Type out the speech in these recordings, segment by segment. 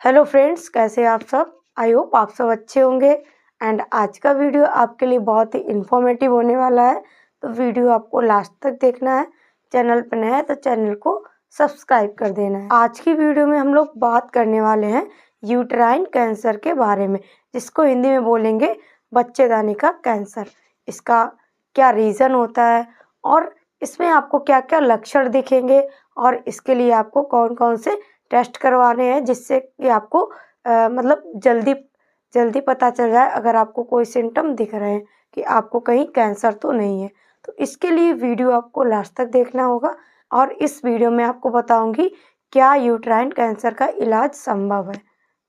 Hello friends, कैसे आप सब। आई होप आप सब अच्छे होंगे। एंड आज का वीडियो आपके लिए बहुत ही इन्फॉर्मेटिव होने वाला है, तो वीडियो आपको लास्ट तक देखना है। चैनल पर नया है तो चैनल को सब्सक्राइब कर देना है। आज की वीडियो में हम लोग बात करने वाले हैं यूट्राइन कैंसर के बारे में, जिसको हिंदी में बोलेंगे बच्चेदानी का कैंसर। इसका क्या रीज़न होता है और इसमें आपको क्या क्या लक्षण दिखेंगे और इसके लिए आपको कौन कौन से टेस्ट करवाने हैं, जिससे कि आपको मतलब जल्दी पता चल जाए अगर आपको कोई सिम्टम दिख रहे हैं कि आपको कहीं कैंसर तो नहीं है। तो इसके लिए वीडियो आपको लास्ट तक देखना होगा और इस वीडियो में आपको बताऊंगी क्या यूट्राइन कैंसर का इलाज संभव है।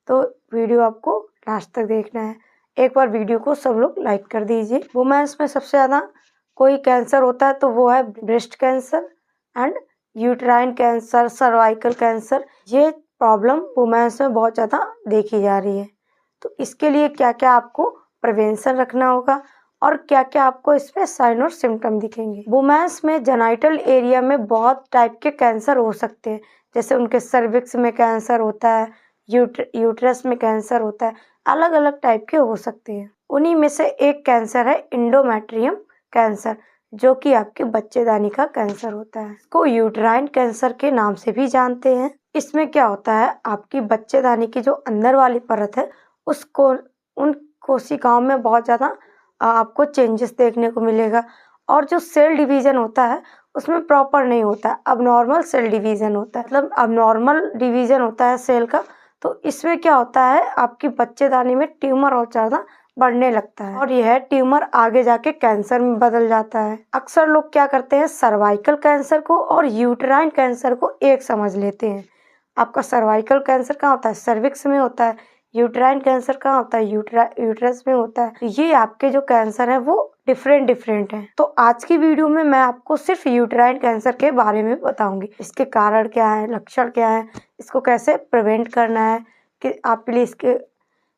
तो वीडियो आपको लास्ट तक देखना है। एक बार वीडियो को सब लोग लाइक कर दीजिए। वुमेन्स में सबसे ज़्यादा कोई कैंसर होता है तो वो है breast cancer and uterine cancer, cervical cancer. ये प्रॉब्लम वुमेन्स में बहुत ज़्यादा देखी जा रही है। तो इसके लिए क्या क्या आपको प्रिवेंशन रखना होगा और क्या क्या आपको इसमें साइन और सिम्टम दिखेंगे। वुमेन्स में जेनाइटल एरिया में बहुत टाइप के कैंसर हो सकते हैं, जैसे उनके सर्विक्स में कैंसर होता है, यूट्रस में कैंसर होता है, अलग अलग टाइप के हो सकते हैं। उन्हीं में से एक कैंसर है इंडोमेट्रियम कैंसर, जो कि आपके बच्चेदानी का कैंसर होता है। इसको यूट्राइन कैंसर के नाम से भी जानते हैं। इसमें क्या होता है, आपकी बच्चेदानी की जो अंदर वाली परत है उसको उन कोशिकाओं में बहुत ज़्यादा आपको चेंजेस देखने को मिलेगा और जो सेल डिवीज़न होता है उसमें प्रॉपर नहीं होता है, अबनॉर्मल सेल डिवीज़न होता है। मतलब अबनॉर्मल डिवीज़न होता है सेल का। तो इसमें क्या होता है, आपकी बच्चेदानी में ट्यूमर और ज़्यादा बढ़ने लगता है और यह ट्यूमर आगे जाके कैंसर में बदल जाता है। अक्सर लोग क्या करते हैं, सर्वाइकल कैंसर को और यूट्राइन कैंसर को एक समझ लेते हैं। आपका सर्वाइकल कैंसर कहाँ होता है, सर्विक्स में होता है। यूट्राइन कैंसर कहाँ होता है, यूट्रस में होता है। ये आपके जो कैंसर है वो डिफरेंट हैं। तो आज की वीडियो में मैं आपको सिर्फ यूट्राइन कैंसर के बारे में बताऊंगी। इसके कारण क्या है, लक्षण क्या है, इसको कैसे प्रिवेंट करना है, कि आपके लिए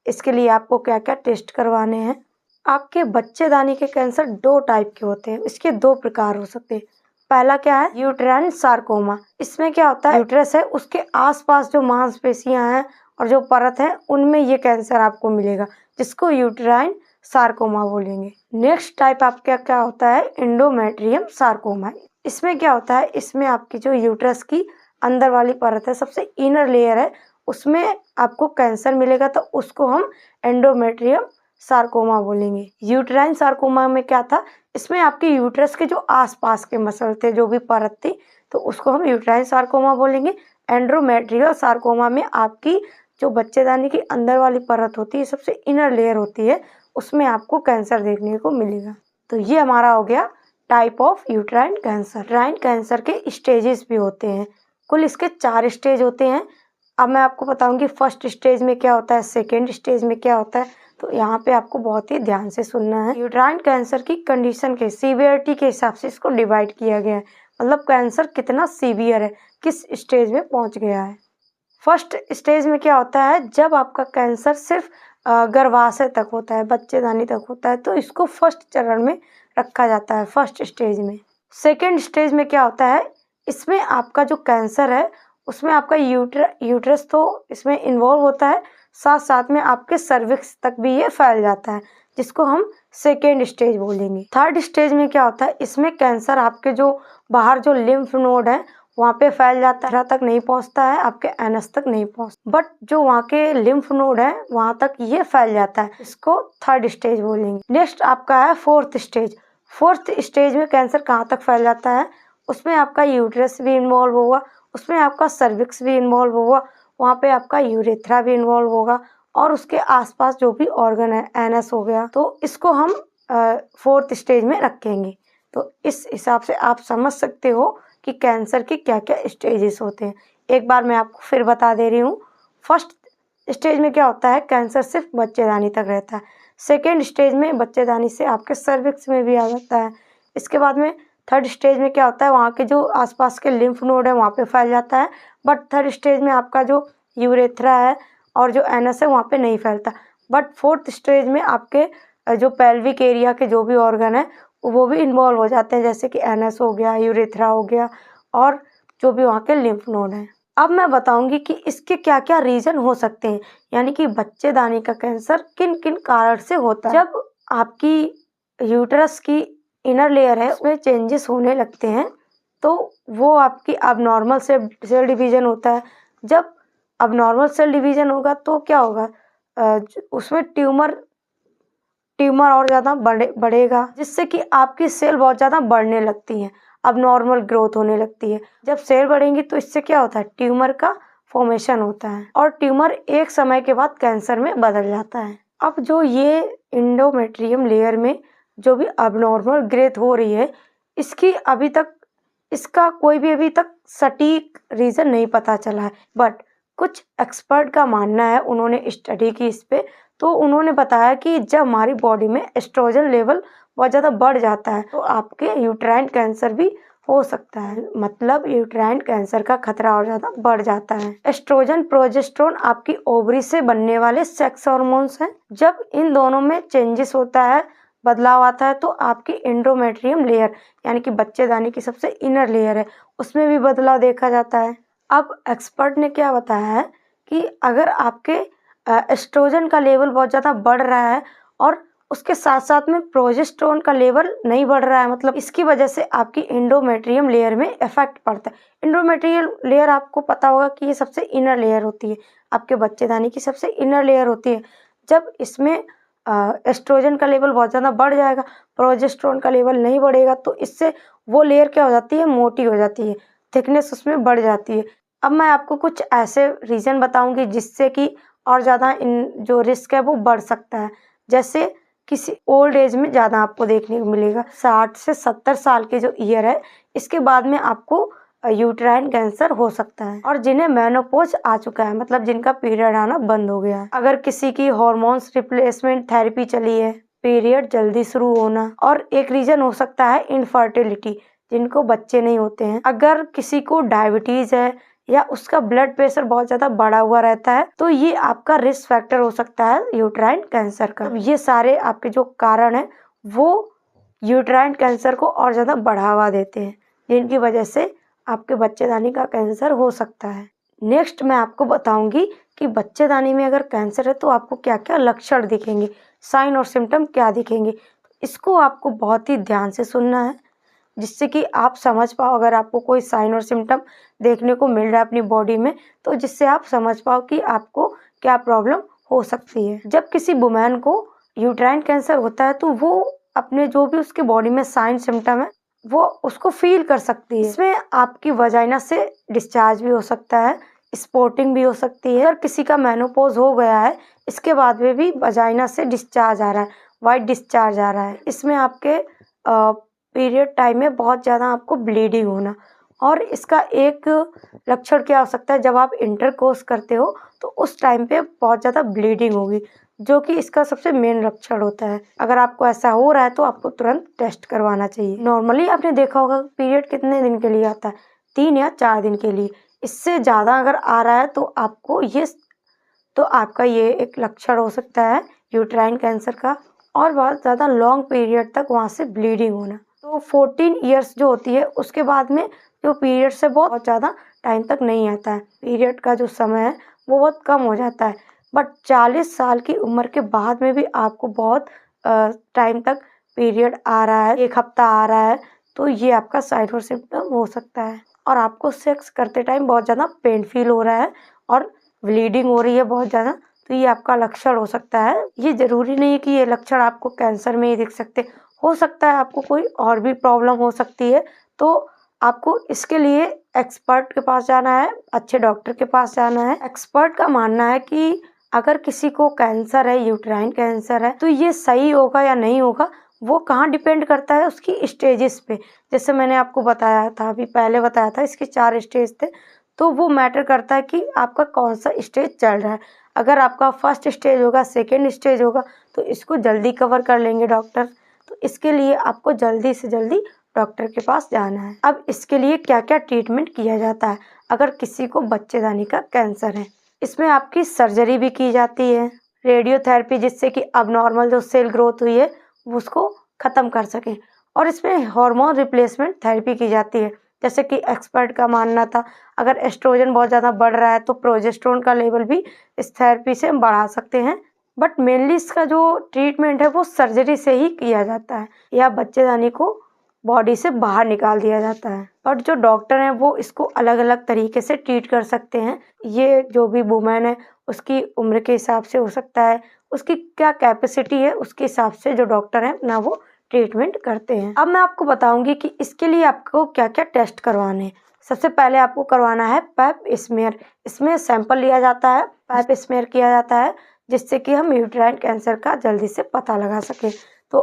इसके लिए आपको क्या क्या टेस्ट करवाने हैं। आपके बच्चेदानी के कैंसर दो टाइप के होते हैं, इसके दो प्रकार हो सकते हैं। पहला क्या है, यूट्राइन सार्कोमा। इसमें क्या होता है, यूट्रस है उसके आसपास जो मांसपेशियां हैं और जो परत है उनमें ये कैंसर आपको मिलेगा, जिसको यूट्राइन सार्कोमा बोलेंगे। नेक्स्ट टाइप आपका क्या होता है, इंडोमेट्रियम सार्कोमा। इसमें क्या होता है, इसमें आपकी जो यूट्रस की अंदर वाली परत है, सबसे इनर लेयर है, उसमें आपको कैंसर मिलेगा, तो उसको हम एंडोमेट्रियम सार्कोमा बोलेंगे। यूट्राइन सार्कोमा में क्या था, इसमें आपके यूट्रस के जो आसपास के मसल थे, जो भी परत थी, तो उसको हम यूट्राइन सार्कोमा बोलेंगे। एंडोमेट्रियल सार्कोमा में आपकी जो बच्चेदानी की अंदर वाली परत होती है, सबसे इनर लेयर होती है, उसमें आपको कैंसर देखने को मिलेगा। तो ये हमारा हो गया type of uterine cancer. Uterine cancer के स्टेजेस भी होते हैं, कुल इसके 4 स्टेज होते हैं। अब मैं आपको बताऊंगी फर्स्ट स्टेज में क्या होता है, सेकेंड स्टेज में क्या होता है। तो यहाँ पे आपको बहुत ही ध्यान से सुनना है। यूट्राइन कैंसर की कंडीशन के सीवियरिटी के हिसाब से इसको डिवाइड किया गया है, मतलब कैंसर कितना सीवियर है, किस स्टेज में पहुँच गया है। फर्स्ट स्टेज में क्या होता है, जब आपका कैंसर सिर्फ गर्भाशय तक होता है, बच्चेदानी तक होता है, तो इसको फर्स्ट चरण में रखा जाता है, फर्स्ट स्टेज में। सेकेंड स्टेज में क्या होता है, इसमें आपका जो कैंसर है उसमें आपका यूट्रस तो इसमें इन्वॉल्व होता है, साथ साथ में आपके सर्विक्स तक भी ये फैल जाता है, जिसको हम सेकेंड स्टेज बोलेंगे। थर्ड स्टेज में क्या होता है, इसमें कैंसर आपके जो बाहर जो लिम्फ नोड है वहाँ पे फैल जाता है, तक नहीं पहुँचता है, आपके एनस तक नहीं पहुँचता, बट जो वहाँ के लिम्फ नोड है वहाँ तक ये फैल जाता है, इसको थर्ड स्टेज बोलेंगे। नेक्स्ट आपका है फोर्थ स्टेज। फोर्थ स्टेज में कैंसर कहाँ तक फैल जाता है, उसमें आपका यूट्रस भी इन्वॉल्व होगा, उसमें आपका सर्विक्स भी इन्वॉल्व होगा, वहाँ पे आपका यूरेथ्रा भी इन्वॉल्व होगा और उसके आसपास जो भी ऑर्गन है, एनस हो गया, तो इसको हम फोर्थ स्टेज में रखेंगे। तो इस हिसाब से आप समझ सकते हो कि कैंसर के क्या क्या स्टेजेस होते हैं। एक बार मैं आपको फिर बता दे रही हूँ। फर्स्ट स्टेज में क्या होता है, कैंसर सिर्फ बच्चेदानी तक रहता है। सेकेंड स्टेज में बच्चेदानी से आपके सर्विक्स में भी आ जाता है। इसके बाद में थर्ड स्टेज में क्या होता है, वहाँ के जो आसपास के लिम्फ नोड है वहाँ पे फैल जाता है, बट थर्ड स्टेज में आपका जो यूरेथ्रा है और जो एनस है वहाँ पे नहीं फैलता। बट फोर्थ स्टेज में आपके जो पेल्विक एरिया के जो भी ऑर्गन है वो भी इन्वॉल्व हो जाते हैं, जैसे कि एनस हो गया, यूरेथ्रा हो गया और जो भी वहाँ के लिम्फ नोड हैं। अब मैं बताऊंगी कि इसके क्या क्या रीज़न हो सकते हैं, यानी कि बच्चेदानी का कैंसर किन किन कारण से होता है। जब आपकी यूट्रस की इनर लेयर है उसमें चेंजेस होने लगते हैं तो वो आपकी अबनॉर्मल सेल डिवीज़न होता है। जब अबनॉर्मल सेल डिवीज़न होगा तो क्या होगा, उसमें ट्यूमर और ज़्यादा बढ़ेगा, जिससे कि आपकी सेल बहुत ज़्यादा बढ़ने लगती हैं, अब नॉर्मल ग्रोथ होने लगती है। जब सेल बढ़ेंगी तो इससे क्या होता है, ट्यूमर का फॉर्मेशन होता है और ट्यूमर एक समय के बाद कैंसर में बदल जाता है। अब जो ये एंडोमेट्रियम लेयर में जो भी अबनॉर्मल ग्रोथ हो रही है, इसका कोई भी अभी तक सटीक रीज़न नहीं पता चला है, बट कुछ एक्सपर्ट का मानना है, उन्होंने स्टडी की इस पे, तो उन्होंने बताया कि जब हमारी बॉडी में एस्ट्रोजन लेवल बहुत ज़्यादा बढ़ जाता है तो आपके यूट्राइन कैंसर भी हो सकता है, मतलब यूट्राइन कैंसर का खतरा और ज़्यादा बढ़ जाता है। एस्ट्रोजन प्रोजेस्टेरोन आपकी ओवरी से बनने वाले सेक्स हार्मोन्स हैं। जब इन दोनों में चेंजेस होता है, बदलाव आता है, तो आपकी एंडोमेट्रियम लेयर यानी कि बच्चेदानी की सबसे इनर लेयर है उसमें भी बदलाव देखा जाता है। अब एक्सपर्ट ने क्या बताया है कि अगर आपके एस्ट्रोजन का लेवल बहुत ज़्यादा बढ़ रहा है और उसके साथ साथ में प्रोजेस्टेरोन का लेवल नहीं बढ़ रहा है, मतलब इसकी वजह से आपकी एंडोमेट्रियम लेयर में इफेक्ट पड़ता है। एंडोमेट्रियम लेयर आपको पता होगा कि ये सबसे इनर लेयर होती है, आपके बच्चेदानी की सबसे इनर लेयर होती है। जब इसमें एस्ट्रोजन का लेवल बहुत ज़्यादा बढ़ जाएगा, प्रोजेस्टेरोन का लेवल नहीं बढ़ेगा, तो इससे वो लेयर क्या हो जाती है, मोटी हो जाती है, थिकनेस उसमें बढ़ जाती है। अब मैं आपको कुछ ऐसे रीज़न बताऊंगी जिससे कि और ज़्यादा इन जो रिस्क है वो बढ़ सकता है। जैसे किसी ओल्ड एज में ज़्यादा आपको देखने को मिलेगा, 60 से 70 साल के जो ईयर है इसके बाद में आपको यूट्राइन कैंसर हो सकता है। और जिन्हें मेनोपॉज आ चुका है, मतलब जिनका पीरियड आना बंद हो गया है, अगर किसी की हार्मोन्स रिप्लेसमेंट थेरेपी चली है, पीरियड जल्दी शुरू होना, और एक रीज़न हो सकता है इनफर्टिलिटी, जिनको बच्चे नहीं होते हैं। अगर किसी को डायबिटीज़ है या उसका ब्लड प्रेशर बहुत ज़्यादा बढ़ा हुआ रहता है तो ये आपका रिस्क फैक्टर हो सकता है यूट्राइन कैंसर का। ये सारे आपके जो कारण हैं वो यूट्राइन कैंसर को और ज़्यादा बढ़ावा देते हैं, जिनकी वजह से आपके बच्चेदानी का कैंसर हो सकता है। नेक्स्ट मैं आपको बताऊंगी कि बच्चेदानी में अगर कैंसर है तो आपको क्या क्या लक्षण दिखेंगे, साइन और सिम्टम क्या दिखेंगे। इसको आपको बहुत ही ध्यान से सुनना है जिससे कि आप समझ पाओ, अगर आपको कोई साइन और सिम्टम देखने को मिल रहा है अपनी बॉडी में तो जिससे आप समझ पाओ कि आपको क्या प्रॉब्लम हो सकती है। जब किसी वुमेन को यूट्राइन कैंसर होता है तो वो अपने जो भी उसके बॉडी में साइन सिम्टम है वो उसको फील कर सकती है। इसमें आपकी वजाइना से डिस्चार्ज भी हो सकता है, स्पॉटिंग भी हो सकती है। अगर किसी का मेनोपॉज हो गया है इसके बाद में भी वजाइना से डिस्चार्ज आ रहा है, वाइट डिस्चार्ज आ रहा है, इसमें आपके पीरियड टाइम में बहुत ज़्यादा आपको ब्लीडिंग होना, और इसका एक लक्षण क्या हो सकता है, जब आप इंटरकोर्स करते हो तो उस टाइम पे बहुत ज़्यादा ब्लीडिंग होगी, जो कि इसका सबसे मेन लक्षण होता है। अगर आपको ऐसा हो रहा है तो आपको तुरंत टेस्ट करवाना चाहिए। नॉर्मली आपने देखा होगा पीरियड कितने दिन के लिए आता है, 3 या 4 दिन के लिए। इससे ज़्यादा अगर आ रहा है तो आपका ये एक लक्षण हो सकता है यूट्राइन कैंसर का, और बहुत ज़्यादा लॉन्ग पीरियड तक वहाँ से ब्लीडिंग होना। तो 14 ईयर्स जो होती है उसके बाद में जो पीरियड से बहुत ज़्यादा टाइम तक नहीं आता है, पीरियड का जो समय है वो बहुत कम हो जाता है। बट 40 साल की उम्र के बाद में भी आपको बहुत टाइम तक पीरियड आ रहा है, 1 हफ्ता आ रहा है, तो ये आपका साइन और सिम्टम हो सकता है। और आपको सेक्स करते टाइम बहुत ज़्यादा पेन फील हो रहा है और ब्लीडिंग हो रही है बहुत ज़्यादा, तो ये आपका लक्षण हो सकता है। ये ज़रूरी नहीं है कि ये लक्षण आपको कैंसर में ही दिख सकते, हो सकता है आपको कोई और भी प्रॉब्लम हो सकती है। तो आपको इसके लिए एक्सपर्ट के पास जाना है, अच्छे डॉक्टर के पास जाना है। एक्सपर्ट का मानना है कि अगर किसी को कैंसर है, यूट्राइन कैंसर है, तो ये सही होगा या नहीं होगा वो कहाँ डिपेंड करता है, उसकी स्टेजेस पे। जैसे मैंने आपको बताया था, अभी पहले बताया था, इसके 4 स्टेज थे, तो वो मैटर करता है कि आपका कौन सा स्टेज चल रहा है। अगर आपका फर्स्ट स्टेज होगा, सेकेंड स्टेज होगा, तो इसको जल्दी कवर कर लेंगे डॉक्टर। तो इसके लिए आपको जल्दी से जल्दी डॉक्टर के पास जाना है। अब इसके लिए क्या क्या ट्रीटमेंट किया जाता है अगर किसी को बच्चेदानी का कैंसर है। इसमें आपकी सर्जरी भी की जाती है, रेडियोथेरेपी, जिससे कि अबनॉर्मल जो सेल ग्रोथ हुई है उसको ख़त्म कर सकें, और इसमें हार्मोन रिप्लेसमेंट थेरेपी की जाती है, जैसे कि एक्सपर्ट का मानना था अगर एस्ट्रोजन बहुत ज़्यादा बढ़ रहा है तो प्रोजेस्टेरोन का लेवल भी इस थेरेपी से हम बढ़ा सकते हैं। बट मेनली इसका जो ट्रीटमेंट है वो सर्जरी से ही किया जाता है या बच्चेदानी को बॉडी से बाहर निकाल दिया जाता है। बट जो डॉक्टर हैं वो इसको अलग अलग तरीके से ट्रीट कर सकते हैं। ये जो भी वुमेन है उसकी उम्र के हिसाब से हो सकता है, उसकी क्या कैपेसिटी है उसके हिसाब से जो डॉक्टर हैं ना वो ट्रीटमेंट करते हैं। अब मैं आपको बताऊंगी कि इसके लिए आपको क्या क्या टेस्ट करवाने हैं। सबसे पहले आपको करवाना है पैप स्मेयर। इसमें सैंपल लिया जाता है, पैप स्मेयर किया जाता है जिससे कि हम यूट्राइन कैंसर का जल्दी से पता लगा सकें। तो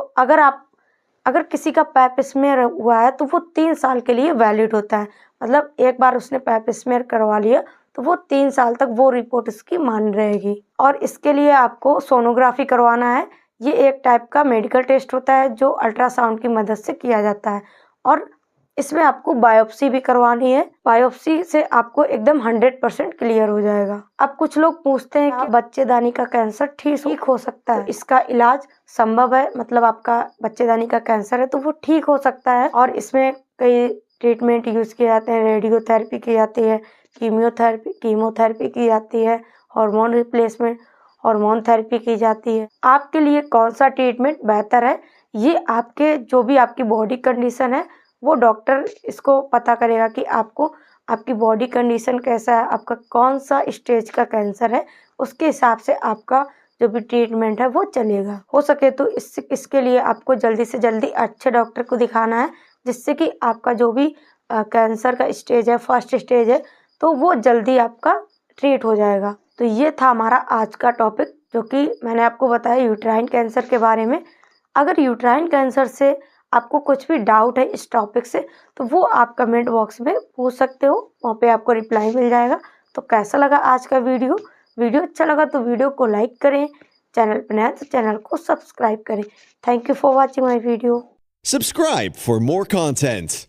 अगर किसी का पैप स्मेयर हुआ है तो वो 3 साल के लिए वैलिड होता है। मतलब एक बार उसने पैप स्मेयर करवा लिया तो वो 3 साल तक वो रिपोर्ट उसकी मान रहेगी। और इसके लिए आपको सोनोग्राफी करवाना है। ये एक टाइप का मेडिकल टेस्ट होता है जो अल्ट्रासाउंड की मदद से किया जाता है और इसमें आपको बायोप्सी भी करवानी है। बायोप्सी से आपको एकदम 100% क्लियर हो जाएगा। अब कुछ लोग पूछते हैं कि बच्चेदानी का कैंसर ठीक हो सकता है, इसका इलाज संभव है? मतलब आपका बच्चेदानी का कैंसर है तो वो ठीक हो सकता है और इसमें कई ट्रीटमेंट यूज किए जाते हैं। रेडियोथेरेपी की जाती है, कीमोथेरेपी की जाती है, हार्मोन रिप्लेसमेंट हार्मोन थेरेपी की जाती है। आपके लिए कौन सा ट्रीटमेंट बेहतर है ये आपके जो भी आपकी बॉडी कंडीशन है वो डॉक्टर इसको पता करेगा कि आपको आपकी बॉडी कंडीशन कैसा है, आपका कौन सा स्टेज का कैंसर है, उसके हिसाब से आपका जो भी ट्रीटमेंट है वो चलेगा। हो सके तो इसके लिए आपको जल्दी से जल्दी अच्छे डॉक्टर को दिखाना है जिससे कि आपका जो भी कैंसर का स्टेज है, फर्स्ट स्टेज है, तो वो जल्दी आपका ट्रीट हो जाएगा। तो ये था हमारा आज का टॉपिक जो कि मैंने आपको बताया यूट्राइन कैंसर के बारे में। अगर यूट्राइन कैंसर से आपको कुछ भी डाउट है इस टॉपिक से तो वो आप कमेंट बॉक्स में पूछ सकते हो, वहाँ पे आपको रिप्लाई मिल जाएगा। तो कैसा लगा आज का वीडियो अच्छा लगा तो वीडियो को लाइक करें, चैनल पर नया तो चैनल को सब्सक्राइब करें। Thank you for watching my video. Subscribe for more content.